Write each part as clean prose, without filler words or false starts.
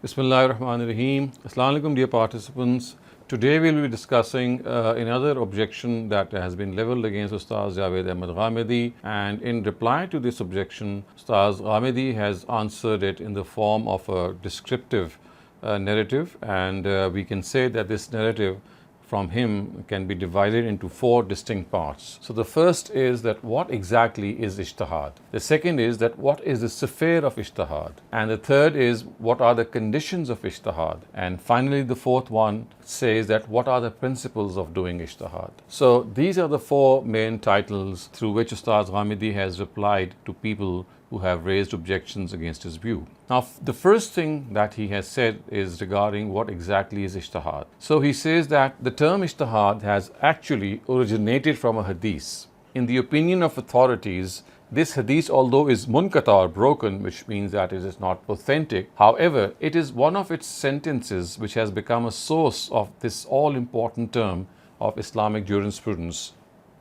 Bismillahirrahmanirrahim. Assalamu alaikum, dear participants. Today we will be discussing another objection that has been leveled against Ustaz Javed Ahmad Ghamidi, and in reply to this objection, Ustaz Ghamidi has answered it in the form of a descriptive narrative, and we can say that this narrative from him can be divided into four distinct parts. So the first is that what exactly is Ijtihad? The second is that what is the sphere of Ijtihad? And the third is what are the conditions of Ijtihad? And finally the fourth one says that what are the principles of doing Ijtihad? So these are the four main titles through which Ustaz Ghamidi has replied to people who have raised objections against his view. Now, the first thing that he has said is regarding what exactly is Ijtihad. So he says that the term Ijtihad has actually originated from a hadith. In the opinion of authorities, this hadith, although is munqata or broken, which means that it is not authentic, however, it is one of its sentences which has become a source of this all-important term of Islamic jurisprudence,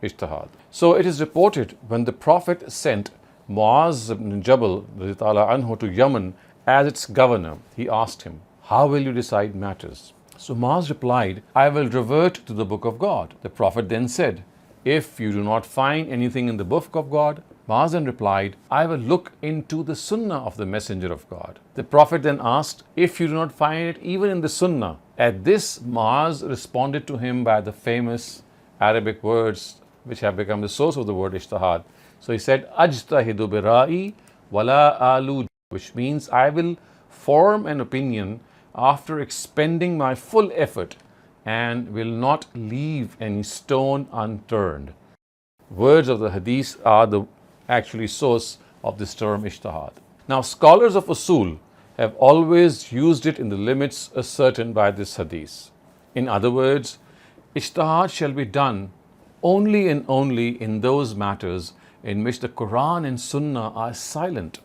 Ijtihad. So it is reported when the Prophet sent Muaz ibn Jabal anhu to Yemen as its governor, he asked him, "How will you decide matters?" So Muaz replied, "I will revert to the book of God." The Prophet then said, "If you do not find anything in the book of God," Muaz then replied, "I will look into the sunnah of the messenger of God." The Prophet then asked, "If you do not find it even in the sunnah?" At this, Muaz responded to him by the famous Arabic words which have become the source of the word Ijtihad. So he said, "Ajtahidu bira'i wala alu," which means I will form an opinion after expending my full effort and will not leave any stone unturned. Words of the hadith are the actually source of this term Ijtihad. Now, scholars of usul have always used it in the limits ascertained by this hadith. In other words, Ijtihad shall be done only and only in those matters in which the Quran and Sunnah are silent.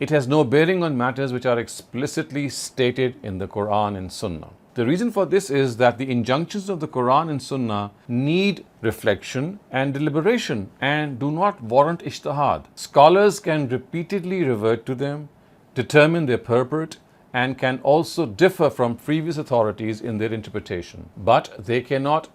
It has no bearing on matters which are explicitly stated in the Quran and Sunnah. The reason for this is that the injunctions of the Quran and Sunnah need reflection and deliberation and do not warrant ijtihad. Scholars can repeatedly revert to them, determine their purport, and can also differ from previous authorities in their interpretation. But they cannot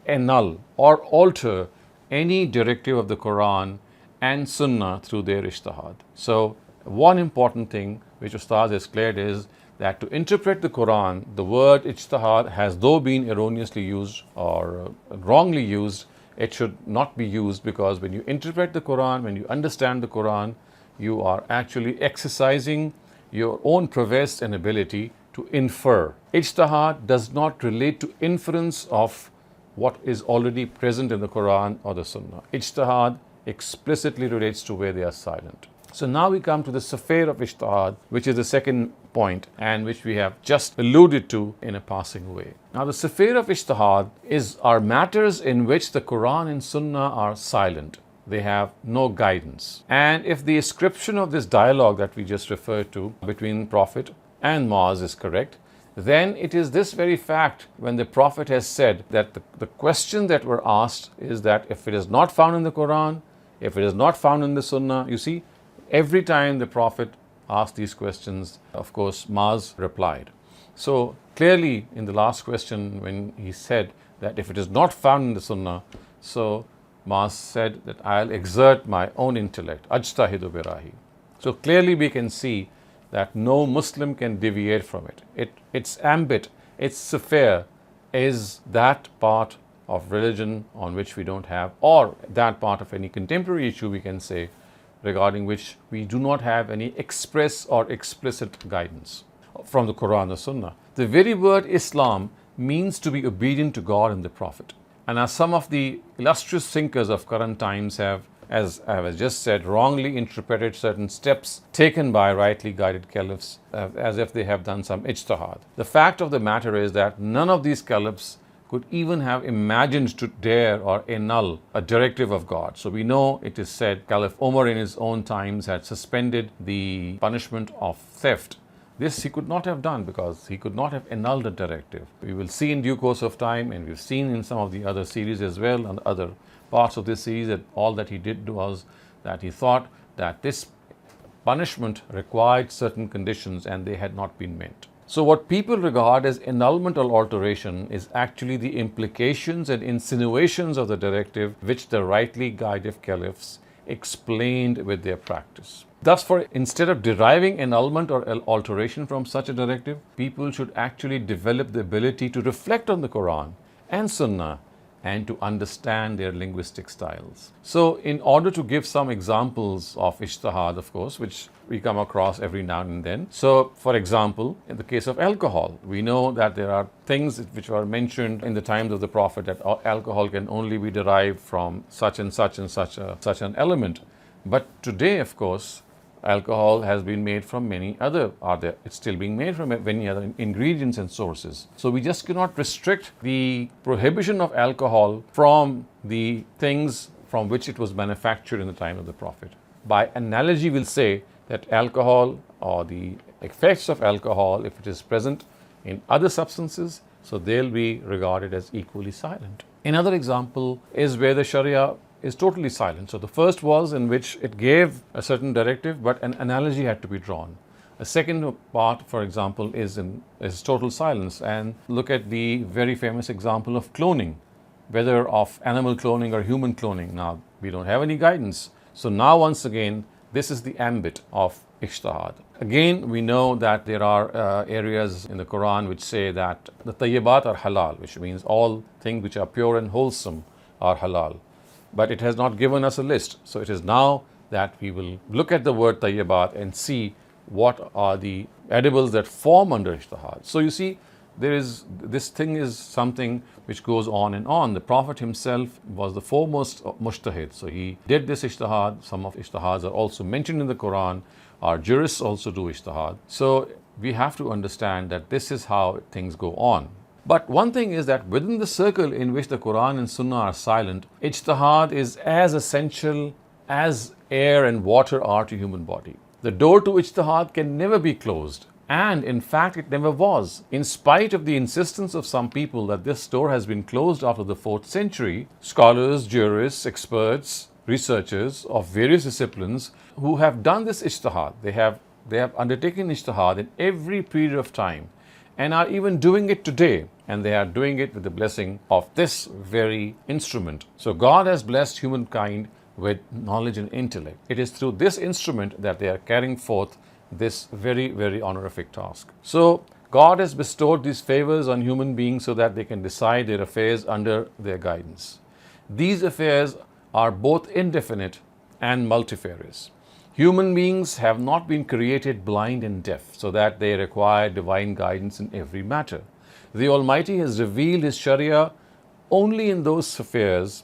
annul or alter any directive of the Quran and Sunnah through their ijtihad. So one important thing which Ustaz has cleared is that to interpret the Quran, the word ijtihad has though been erroneously used or wrongly used, it should not be used, because when you interpret the Quran, when you understand the Quran, you are actually exercising your own prowess and ability to infer. Ijtihad does not relate to inference of what is already present in the Quran or the Sunnah. Ijtihad explicitly relates to where they are silent. So now we come to the sphere of Ijtihad, which is the second point and which we have just alluded to in a passing way. Now the sphere of Ijtihad are matters in which the Quran and Sunnah are silent. They have no guidance. And if the ascription of this dialogue that we just referred to between Prophet and Muaz is correct, then it is this very fact when the Prophet has said that the question that were asked is that if it is not found in the Quran, if it is not found in the Sunnah, you see, every time the Prophet asked these questions, of course, Muaz replied. So clearly in the last question when he said that if it is not found in the Sunnah, so Muaz said that I'll exert my own intellect, ajtahidu birahi. So clearly we can see that no Muslim can deviate from it. Its ambit, its sphere is that part of religion on which we don't have, or that part of any contemporary issue we can say, regarding which we do not have any express or explicit guidance from the Quran or Sunnah. The very word Islam means to be obedient to God and the Prophet. And as some of the illustrious thinkers of current times have, as I have just said, wrongly interpreted certain steps taken by rightly guided caliphs as if they have done some ijtihad. The fact of the matter is that none of these caliphs could even have imagined to dare or annul a directive of God. So we know it is said Caliph Umar in his own times had suspended the punishment of theft. This he could not have done because he could not have annulled a directive. We will see in due course of time, and we've seen in some of the other series as well, and other parts of this series, that all that he did was that he thought that this punishment required certain conditions and they had not been met. So what people regard as annulment or alteration is actually the implications and insinuations of the directive which the rightly guided caliphs explained with their practice. Thus, instead of deriving annulment or alteration from such a directive, people should actually develop the ability to reflect on the Quran and Sunnah and to understand their linguistic styles. So, in order to give some examples of ijtihad, of course, which we come across every now and then. So, for example, in the case of alcohol, we know that there are things which were mentioned in the times of the Prophet that alcohol can only be derived from such and such and such an element. But today, of course, alcohol has been made from many other, it's still being made from many other ingredients and sources. So we just cannot restrict the prohibition of alcohol from the things from which it was manufactured in the time of the Prophet. By analogy, we'll say that alcohol or the effects of alcohol, if it is present in other substances, so they'll be regarded as equally silent. Another example is where the Sharia is totally silent. So the first was in which it gave a certain directive, but an analogy had to be drawn. A second part, for example, is total silence. And look at the very famous example of cloning, whether of animal cloning or human cloning. Now, we don't have any guidance. So now, once again, this is the ambit of ijtihad. Again, we know that there are areas in the Quran which say that the tayyibat are halal, which means all things which are pure and wholesome are halal. But it has not given us a list. So it is now that we will look at the word tayyibat and see what are the edibles that form under ijtihad. So you see, this thing is something which goes on and on. The Prophet himself was the foremost mujtahid. So he did this ijtihad. Some of ijtihads are also mentioned in the Quran. Our jurists also do ijtihad. So we have to understand that this is how things go on. But one thing is that within the circle in which the Quran and Sunnah are silent, ijtihad is as essential as air and water are to human body. The door to ijtihad can never be closed. And in fact, it never was. In spite of the insistence of some people that this door has been closed after the 4th century, scholars, jurists, experts, researchers of various disciplines who have done this ijtihad, they have undertaken ijtihad in every period of time, and are even doing it today, and they are doing it with the blessing of this very instrument. So God has blessed humankind with knowledge and intellect. It is through this instrument that they are carrying forth this very, very honorific task. So God has bestowed these favors on human beings so that they can decide their affairs under their guidance. These affairs are both indefinite and multifarious. Human beings have not been created blind and deaf so that they require divine guidance in every matter. The Almighty has revealed His Sharia only in those affairs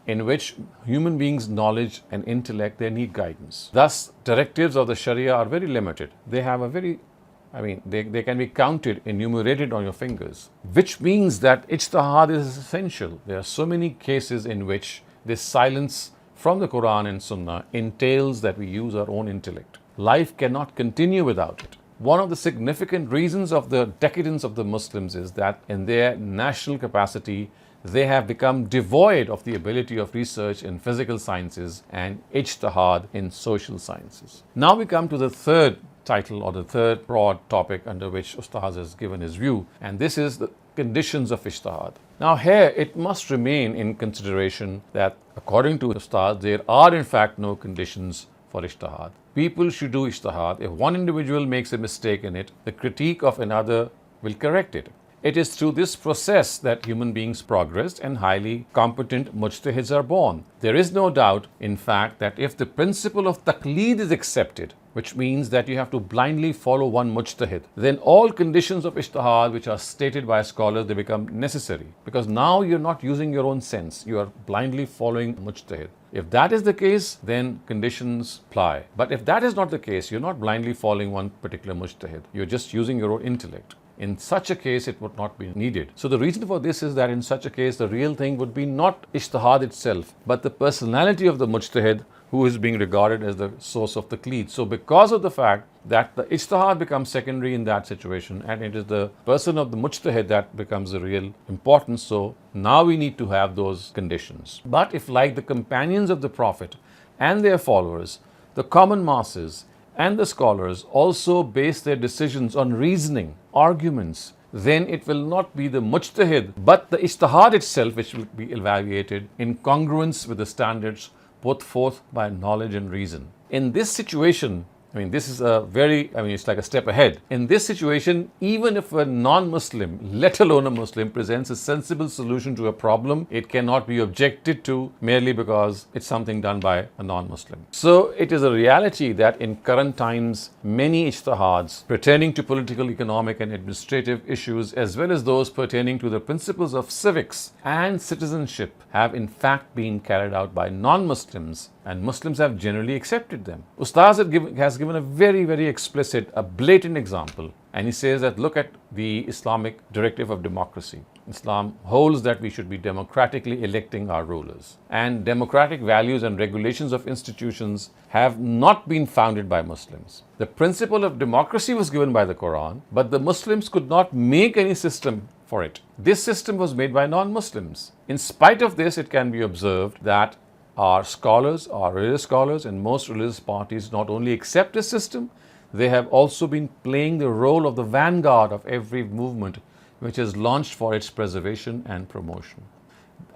in which human beings' knowledge and intellect, they need guidance. Thus, directives of the Sharia are very limited. They have they can be counted, enumerated on your fingers, which means that ijtihad is essential. There are so many cases in which this silence from the Quran and Sunnah entails that we use our own intellect. Life cannot continue without it. One of the significant reasons of the decadence of the Muslims is that in their national capacity, they have become devoid of the ability of research in physical sciences and ijtihad in social sciences. Now we come to the third title or the third broad topic under which Ustaz has given his view, and this is the conditions of ijtihad. Now here it must remain in consideration that according to Ustaz, there are in fact no conditions for ijtihad. People should do ijtihad. If one individual makes a mistake in it, the critique of another will correct it. It is through this process that human beings progress and highly competent mujtahids are born. There is no doubt, in fact, that if the principle of taqleed is accepted, which means that you have to blindly follow one mujtahid, then all conditions of ijtihad which are stated by scholars, they become necessary. Because now you're not using your own sense, you are blindly following mujtahid. If that is the case, then conditions apply. But if that is not the case, you're not blindly following one particular mujtahid, you're just using your own intellect. In such a case, it would not be needed. So the reason for this is that in such a case, the real thing would be not ijtihad itself, but the personality of the mujtahid who is being regarded as the source of the taqleed. So because of the fact that the ijtihad becomes secondary in that situation, and it is the person of the mujtahid that becomes the real importance, so now we need to have those conditions. But if, like the companions of the Prophet and their followers, the common masses and the scholars also base their decisions on reasoning, arguments, then it will not be the mujtahid, but the ijtihad itself which will be evaluated in congruence with the standards put forth by knowledge and reason. In this situation, this is it's like a step ahead. In this situation, even if a non-Muslim, let alone a Muslim, presents a sensible solution to a problem, it cannot be objected to merely because it's something done by a non-Muslim. So it is a reality that in current times, many ijtihads pertaining to political, economic and administrative issues, as well as those pertaining to the principles of civics and citizenship, have in fact been carried out by non-Muslims, and Muslims have generally accepted them. Ustaz has given a very, very explicit, a blatant example, and he says that look at the Islamic directive of democracy. Islam holds that we should be democratically electing our rulers, and democratic values and regulations of institutions have not been founded by Muslims. The principle of democracy was given by the Quran, but the Muslims could not make any system for it. This system was made by non-Muslims. In spite of this, it can be observed that our scholars, our religious scholars, and most religious parties not only accept this system, they have also been playing the role of the vanguard of every movement which is launched for its preservation and promotion.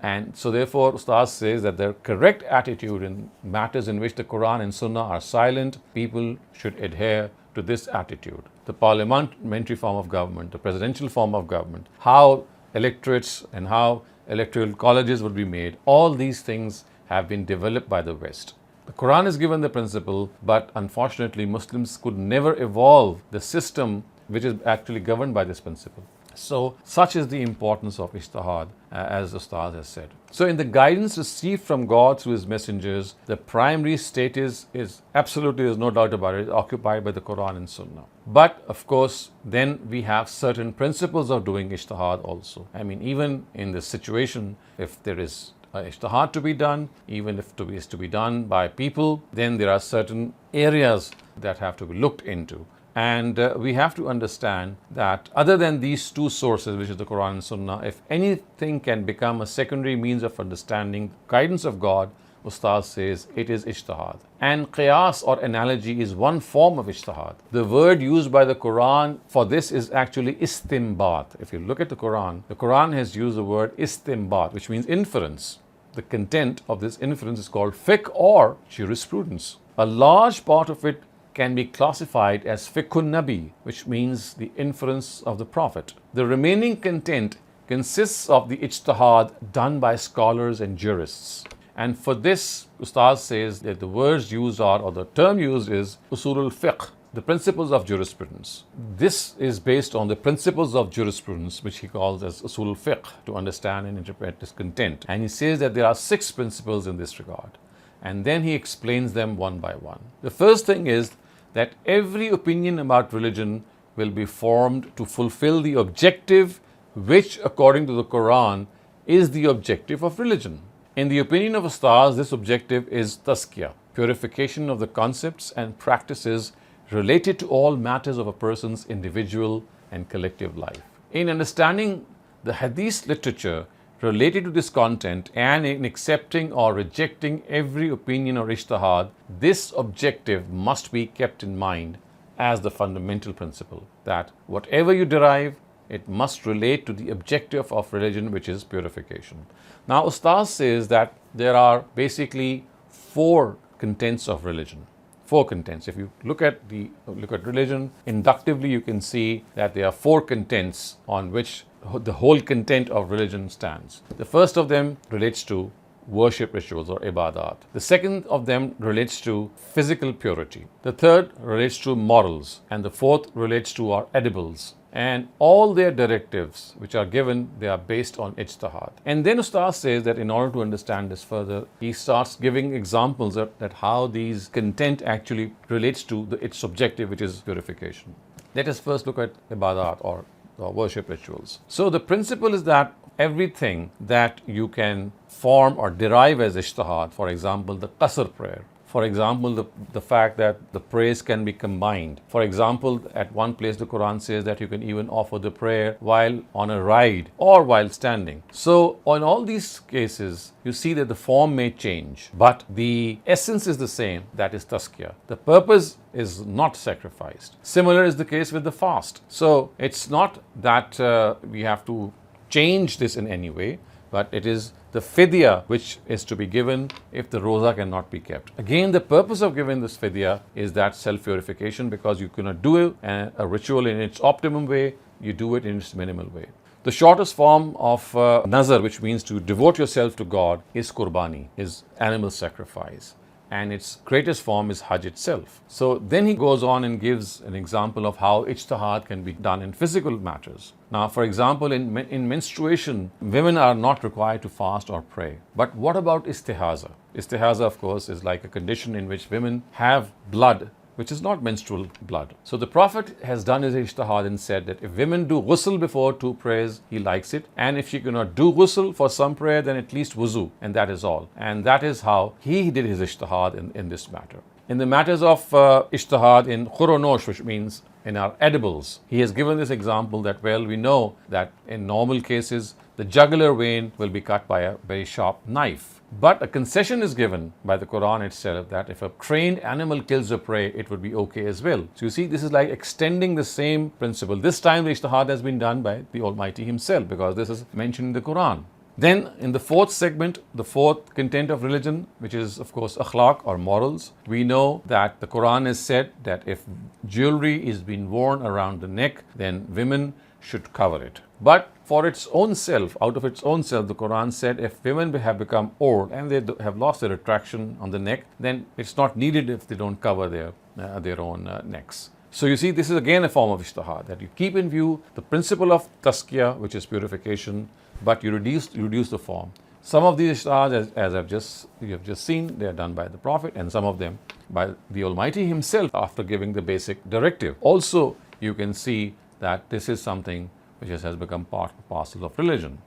And so therefore, Ustaz says that their correct attitude in matters in which the Quran and Sunnah are silent, people should adhere to this attitude. The parliamentary form of government, the presidential form of government, how electorates and how electoral colleges would be made, all these things have been developed by the West. The Quran is given the principle, but unfortunately Muslims could never evolve the system which is actually governed by this principle. So such is the importance of ijtihad, as Ustaz has said. So in the guidance received from God through His messengers, the primary status is absolutely, there's no doubt about it, occupied by the Quran and Sunnah. But of course, then we have certain principles of doing ijtihad also. Even in this situation, if there is ijtihad to be done, even if it is to be done by people, then there are certain areas that have to be looked into. And we have to understand that other than these two sources, which is the Quran and Sunnah, if anything can become a secondary means of understanding guidance of God, Ustaz says it is ijtihad. And qiyas or analogy is one form of ijtihad. The word used by the Quran for this is actually istinbat. If you look at the Quran has used the word istinbat, which means inference. The content of this inference is called fiqh or jurisprudence. A large part of it can be classified as fiqhun nabi, which means the inference of the Prophet. The remaining content consists of the ijtihad done by scholars and jurists. And for this, Ustaz says that the words used are, or the term used is usulul fiqh, the principles of jurisprudence. This is based on the principles of jurisprudence, which he calls as usulul fiqh, to understand and interpret this content. And he says that there are 6 principles in this regard. And then he explains them one by one. The first thing is that every opinion about religion will be formed to fulfill the objective which, according to the Quran, is the objective of religion. In the opinion of Ustaz, this objective is tazkiyah, purification of the concepts and practices related to all matters of a person's individual and collective life. In understanding the hadith literature related to this content and in accepting or rejecting every opinion or ijtihad, this objective must be kept in mind as the fundamental principle, that whatever you derive, it must relate to the objective of religion, which is purification. Now, Ustaz says that there are basically 4 contents of religion. 4 contents. If you look at religion inductively, you can see that there are 4 contents on which the whole content of religion stands. The first of them relates to worship rituals or ibadat. The second of them relates to physical purity. The third relates to morals. And the fourth relates to our edibles. And all their directives which are given, they are based on ijtihad. And then Ustaz says that in order to understand this further, he starts giving examples that how these content actually relates to its objective, which is purification. Let us first look at ibadat or worship rituals. So the principle is that everything that you can form or derive as ijtihad, for example, the qasr prayer, For example, the fact that the prayers can be combined. For example, at one place the Quran says that you can even offer the prayer while on a ride or while standing. So on all these cases, you see that the form may change, but the essence is the same, that is tazkiyah. The purpose is not sacrificed. Similar is the case with the fast. So it's not that we have to change this in any way, but it is the fidya which is to be given if the roza cannot be kept. Again, the purpose of giving this fidya is that self-purification, because you cannot do a ritual in its optimum way, you do it in its minimal way. The shortest form of nazar, which means to devote yourself to God, is qurbani, is animal sacrifice. And its greatest form is Hajj itself. So then he goes on and gives an example of how ijtihad can be done in physical matters. Now, for example, in menstruation, women are not required to fast or pray. But what about istihaza? Istihaza, of course, is like a condition in which women have blood which is not menstrual blood. So the Prophet has done his ijtihad and said that if women do ghusl before 2 prayers, he likes it. And if she cannot do ghusl for some prayer, then at least wuzu, and that is all. And that is how he did his ijtihad in this matter. In the matters of ijtihad in khoronosh, which means in our edibles, he has given this example that, well, we know that in normal cases, the jugular vein will be cut by a very sharp knife. But a concession is given by the Quran itself that if a trained animal kills a prey, it would be okay as well. So you see, this is like extending the same principle. This time the ijtihad has been done by the Almighty Himself, because this is mentioned in the Quran. Then in the 4th segment, the 4th content of religion, which is of course akhlaq or morals, we know that the Quran has said that if jewelry is being worn around the neck, then women should cover it. But for its own self, out of its own self, the Quran said if women have become old and they have lost their attraction on the neck, then it's not needed if they don't cover their own necks. So you see, this is again a form of ijtihad, that you keep in view the principle of tazkiyah, which is purification, but you reduce the form. Some of these ijtihads, as you have just seen, they are done by the Prophet, and some of them by the Almighty Himself after giving the basic directive. Also, you can see that this is something which has become part and parcel of religion.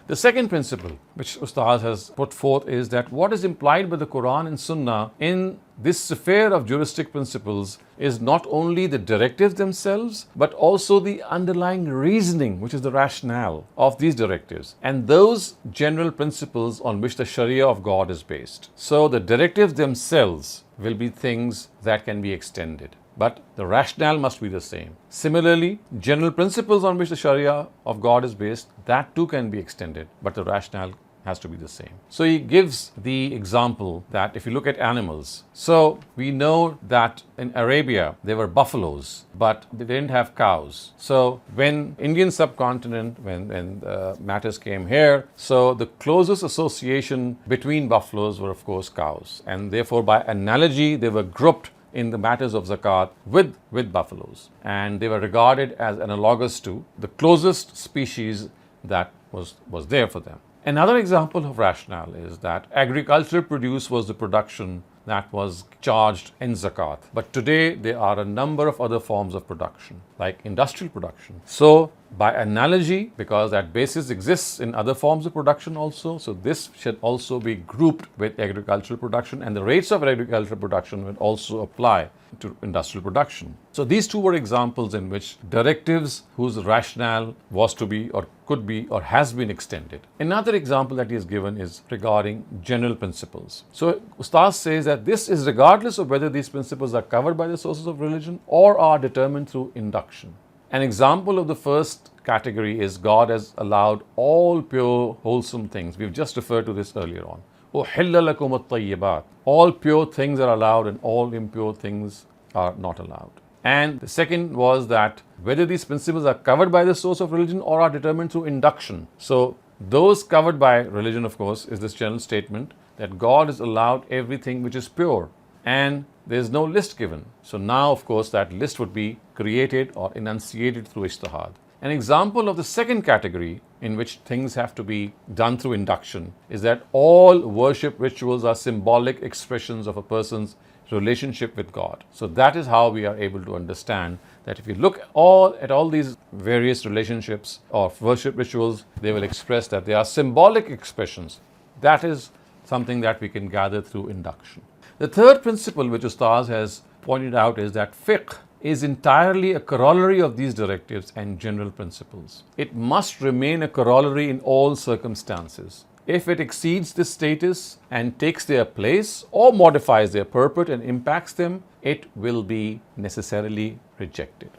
The second principle which Ustaz has put forth is that what is implied by the Quran and Sunnah in this sphere of juristic principles is not only the directives themselves, but also the underlying reasoning, which is the rationale of these directives, and those general principles on which the Sharia of God is based. So the directives themselves will be things that can be extended, but the rationale must be the same. Similarly, general principles on which the Sharia of God is based, that too can be extended, but the rationale has to be the same. So he gives the example that if you look at animals, so we know that in Arabia there were buffaloes, but they didn't have cows. So when Indian subcontinent, when matters came here, so the closest association between buffaloes were of course cows, and therefore by analogy they were grouped in the matters of zakat with buffaloes, and they were regarded as analogous to the closest species that was there for them. Another example of rationale is that agricultural produce was the production that was charged in zakat. But today there are a number of other forms of production, like industrial production. So by analogy, because that basis exists in other forms of production also, so this should also be grouped with agricultural production, and the rates of agricultural production will also apply to industrial production. So these two were examples in which directives whose rationale was to be or could be or has been extended. Another example that he has given is regarding general principles. So Ustaz says that this is regardless of whether these principles are covered by the sources of religion or are determined through induction. An example of the first category is God has allowed all pure, wholesome things. We've just referred to this earlier on. أُحِلَّ لَكُمُ الطَّيِّبَاتِ. All pure things are allowed and all impure things are not allowed. And the second was that whether these principles are covered by the source of religion or are determined through induction. So those covered by religion, of course, is this general statement that God has allowed everything which is pure, and there is no list given. So now, of course, that list would be created or enunciated through ijtihad. An example of the second category in which things have to be done through induction is that all worship rituals are symbolic expressions of a person's relationship with God. So that is how we are able to understand that if you look at all these various relationships or worship rituals, they will express that they are symbolic expressions. That is something that we can gather through induction. The third principle which Ustaz has pointed out is that fiqh is entirely a corollary of these directives and general principles. It must remain a corollary in all circumstances. If it exceeds this status and takes their place or modifies their purport and impacts them, it will be necessarily rejected.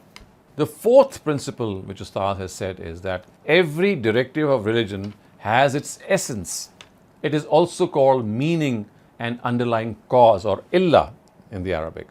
The fourth principle which Ustaz has said is that every directive of religion has its essence. It is also called meaning and underlying cause, or illah in the Arabic.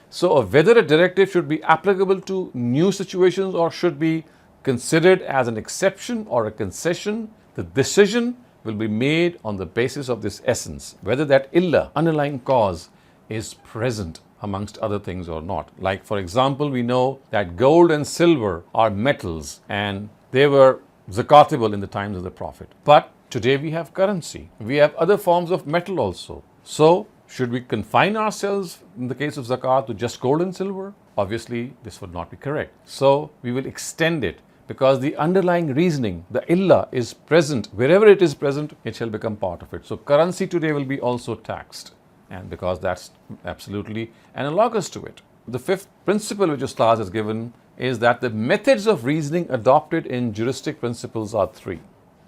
So whether a directive should be applicable to new situations or should be considered as an exception or a concession, the decision will be made on the basis of this essence, whether that illah, underlying cause, is present amongst other things or not. Like, for example, we know that gold and silver are metals and they were zakatable in the times of the Prophet. But today we have currency. We have other forms of metal also. So, should we confine ourselves in the case of zakat to just gold and silver? Obviously, this would not be correct. So, we will extend it because the underlying reasoning, the illah, is present. Wherever it is present, it shall become part of it. So, currency today will be also taxed, and because that's absolutely analogous to it. The fifth principle which Ustaz has given is that the methods of reasoning adopted in juristic principles are three.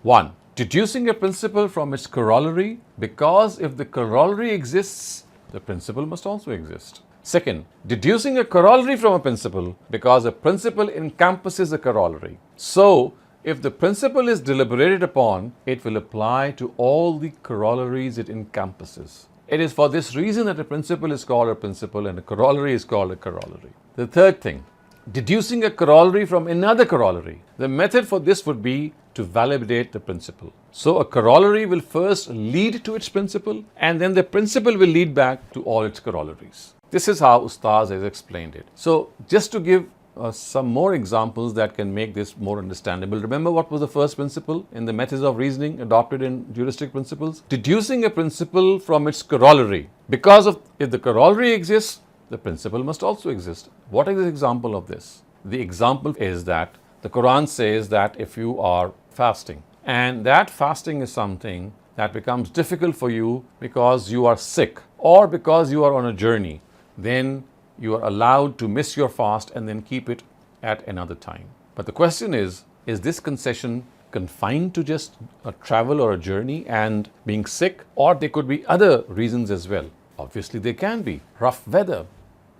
1. Deducing a principle from its corollary, because if the corollary exists, the principle must also exist. Second, deducing a corollary from a principle, because a principle encompasses a corollary. So, if the principle is deliberated upon, it will apply to all the corollaries it encompasses. It is for this reason that a principle is called a principle and a corollary is called a corollary. The third thing, deducing a corollary from another corollary. The method for this would be to validate the principle. So a corollary will first lead to its principle and then the principle will lead back to all its corollaries. This is how Ustaz has explained it. So just to give some more examples that can make this more understandable. Remember what was the first principle in the methods of reasoning adopted in juristic principles? Deducing a principle from its corollary. Because if the corollary exists, the principle must also exist. What is the example of this? The example is that the Quran says that if you are fasting, and that fasting is something that becomes difficult for you because you are sick or because you are on a journey, then you are allowed to miss your fast and then keep it at another time. But the question is this concession confined to just a travel or a journey and being sick, or there could be other reasons as well? Obviously, there can be rough weather,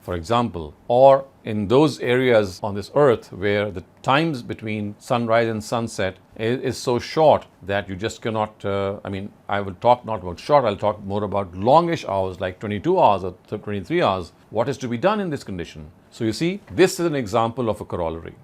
for example, or in those areas on this earth where the times between sunrise and sunset is so short that you just cannot, I will talk not about short, I'll talk more about longish hours like 22 hours or 23 hours. What is to be done in this condition? So you see, this is an example of a corollary.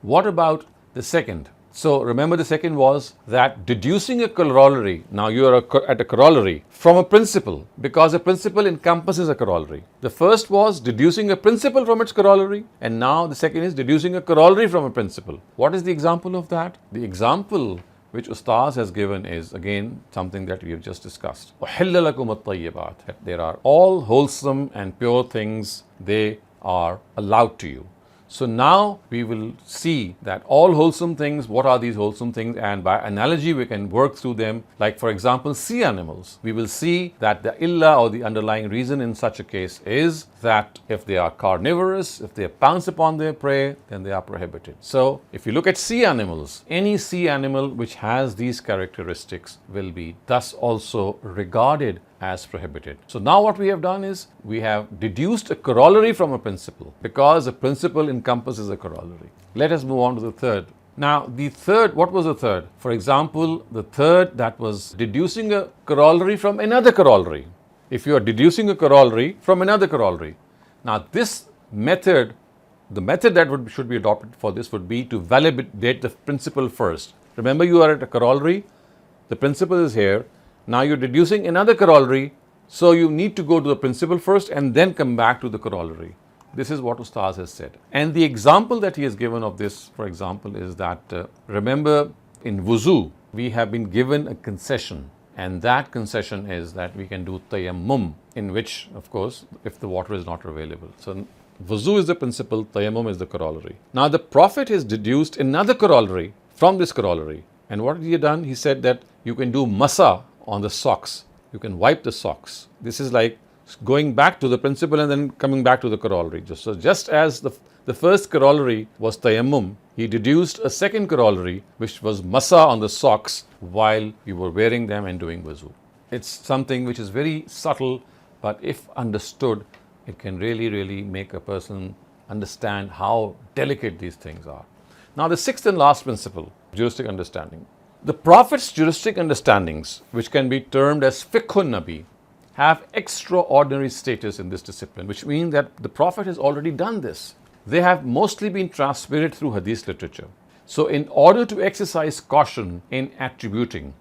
What about the second? So remember, the second was that deducing a corollary, now you are at a corollary from a principle, because a principle encompasses a corollary. The first was deducing a principle from its corollary, and now the second is deducing a corollary from a principle. What is the example of that? The example which Ustaz has given is again something that we have just discussed. أُحِلَّ لَكُمُ الطَّيِّبَاتِ. There are all wholesome and pure things, they are allowed to you. So now we will see that all wholesome things, what are these wholesome things? And by analogy, we can work through them. Like for example, sea animals. We will see that the illah or the underlying reason in such a case is that if they are carnivorous, if they pounce upon their prey, then they are prohibited. So if you look at sea animals, any sea animal which has these characteristics will be thus also regarded as prohibited. So now what we have done is we have deduced a corollary from a principle, because a principle encompasses a corollary. Let us move on to the third. Now the third, what was the third? For example, the third, that was deducing a corollary from another corollary. If you are deducing a corollary from another corollary. Now this method, the method that should be adopted for this would be to validate the principle first. Remember, you are at a corollary, the principle is here. Now you're deducing another corollary, so you need to go to the principle first and then come back to the corollary. This is what Ustaz has said. And the example that he has given of this, for example, is that remember, in wuzu, we have been given a concession, and that concession is that we can do tayammum, in which, of course, if the water is not available. So wuzu is the principle, tayammum is the corollary. Now the Prophet has deduced another corollary from this corollary. And what he done? He said that you can do masa on the socks. You can wipe the socks. This is like going back to the principle and then coming back to the corollary. Just as the first corollary was tayammum, he deduced a second corollary, which was masa on the socks while you were wearing them and doing wuzu. It's something which is very subtle, but if understood, it can really make a person understand how delicate these things are. Now, the sixth and last principle, juristic understanding. The Prophet's juristic understandings, which can be termed as fiqhun nabi, have extraordinary status in this discipline, which means that the Prophet has already done this. They have mostly been transmitted through hadith literature. So in order to exercise caution in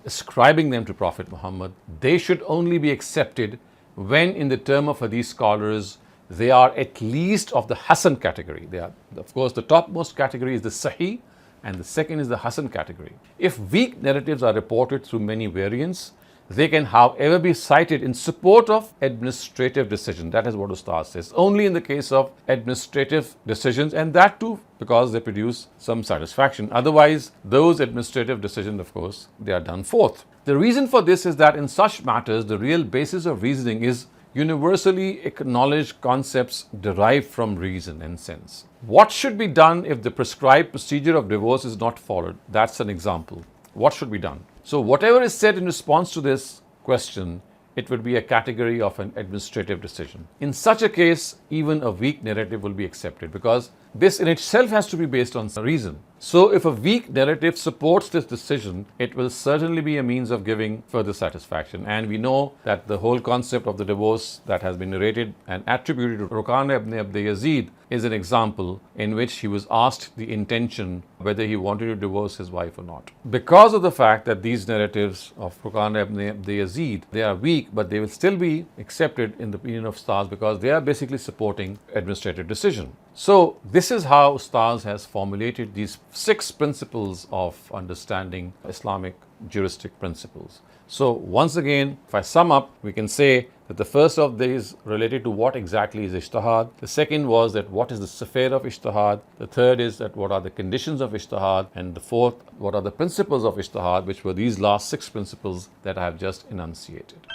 ascribing them to Prophet Muhammad, they should only be accepted when, in the term of hadith scholars, they are at least of the Hasan category. They are, of course, the topmost category is the Sahih, and the second is the Hasan category. If weak narratives are reported through many variants, they can, however, be cited in support of administrative decision. That is what Ustaz says. Only in the case of administrative decisions, and that too because they produce some satisfaction. Otherwise, those administrative decisions, of course, they are done forth. The reason for this is that in such matters, the real basis of reasoning is universally acknowledged concepts derived from reason and sense. What should be done if the prescribed procedure of divorce is not followed? That's an example. What should be done? So whatever is said in response to this question, it would be a category of an administrative decision. In such a case, even a weak narrative will be accepted because this in itself has to be based on reason. So if a weak narrative supports this decision, it will certainly be a means of giving further satisfaction. And we know that the whole concept of the divorce that has been narrated and attributed to Rukana ibn Abd Yazid is an example in which he was asked the intention whether he wanted to divorce his wife or not. Because of the fact that these narratives of Rukana ibn Abd Yazid, they are weak, but they will still be accepted in the opinion of Ustaz because they are basically supporting administrative decision. So this is how Ustaz has formulated these 6 principles of understanding Islamic juristic principles. So once again, if I sum up, we can say that the first of these related to what exactly is Ijtihad. The second was that what is the sphere of Ijtihad. The third is that what are the conditions of Ijtihad. And the fourth, what are the principles of Ijtihad, which were these last 6 principles that I have just enunciated.